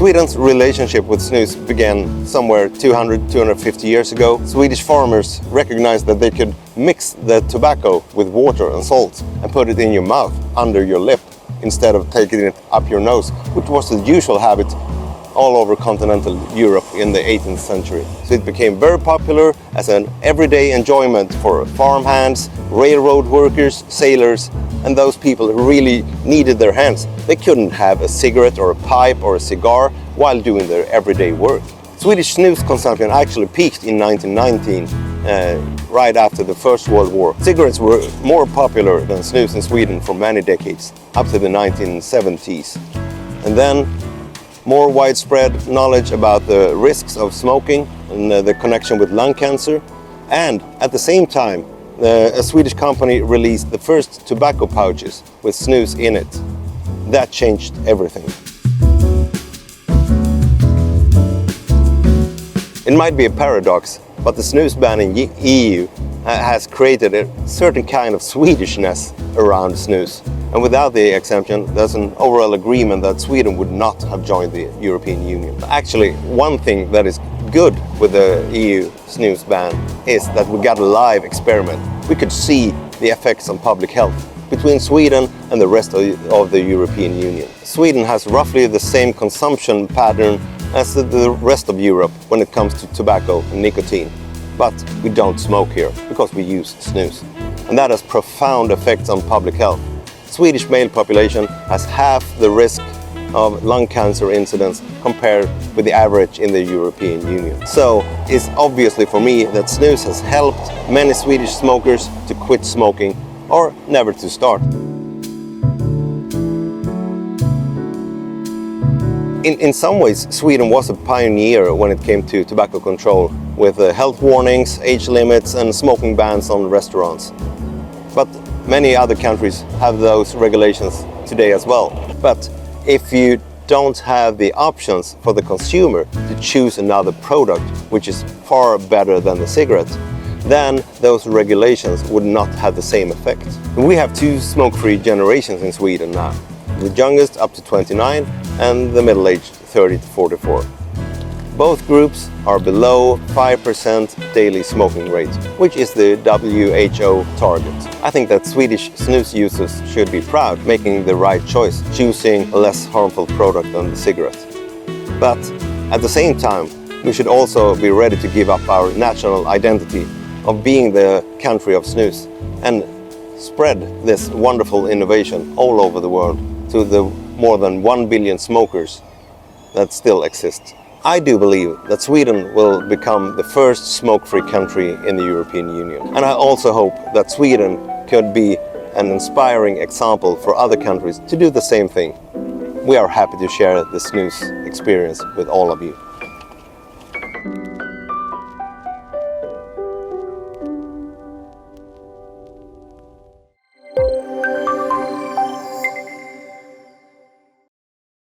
Sweden's relationship with snus began somewhere 200-250 years ago. Swedish farmers recognized that they could mix the tobacco with water and salt and put it in your mouth, under your lip, instead of taking it up your nose, which was the usual habit all over continental Europe in the 18th century. So it became very popular as an everyday enjoyment for farmhands, railroad workers, sailors, and those people who really needed their hands. They couldn't have a cigarette or a pipe or a cigar while doing their everyday work. Swedish snus consumption actually peaked in 1919, right after the First World War. Cigarettes were more popular than snus in Sweden for many decades, up to the 1970s. And then more widespread knowledge about the risks of smoking and the connection with lung cancer. And at the same time, a Swedish company released the first tobacco pouches with snus in it. That changed everything. It might be a paradox, but the snus ban in EU has created a certain kind of Swedishness around snus. And without the exemption, there's an overall agreement that Sweden would not have joined the European Union. Actually, one thing that is good with the EU snus ban is that we got a live experiment. We could see the effects on public health between Sweden and the rest of the European Union. Sweden has roughly the same consumption pattern as the rest of Europe when it comes to tobacco and nicotine. But we don't smoke here because we use snus. And that has profound effects on public health. Swedish male population has half the risk of lung cancer incidents compared with the average in the European Union. So it's obviously for me that snus has helped many Swedish smokers to quit smoking or never to start. In some ways, Sweden was a pioneer when it came to tobacco control, with health warnings, age limits and smoking bans on restaurants. But many other countries have those regulations today as well. But if you don't have the options for the consumer to choose another product which is far better than the cigarette, then those regulations would not have the same effect. We have two smoke-free generations in Sweden now. The youngest up to 29 and the middle-aged 30 to 44. Both groups are below 5% daily smoking rate, which is the WHO target. I think that Swedish snus users should be proud, making the right choice, choosing a less harmful product than the cigarette. But at the same time, we should also be ready to give up our national identity of being the country of snus and spread this wonderful innovation all over the world to the more than 1 billion smokers that still exist. I do believe that Sweden will become the first smoke-free country in the European Union. And I also hope that Sweden could be an inspiring example for other countries to do the same thing. We are happy to share the snus experience with all of you.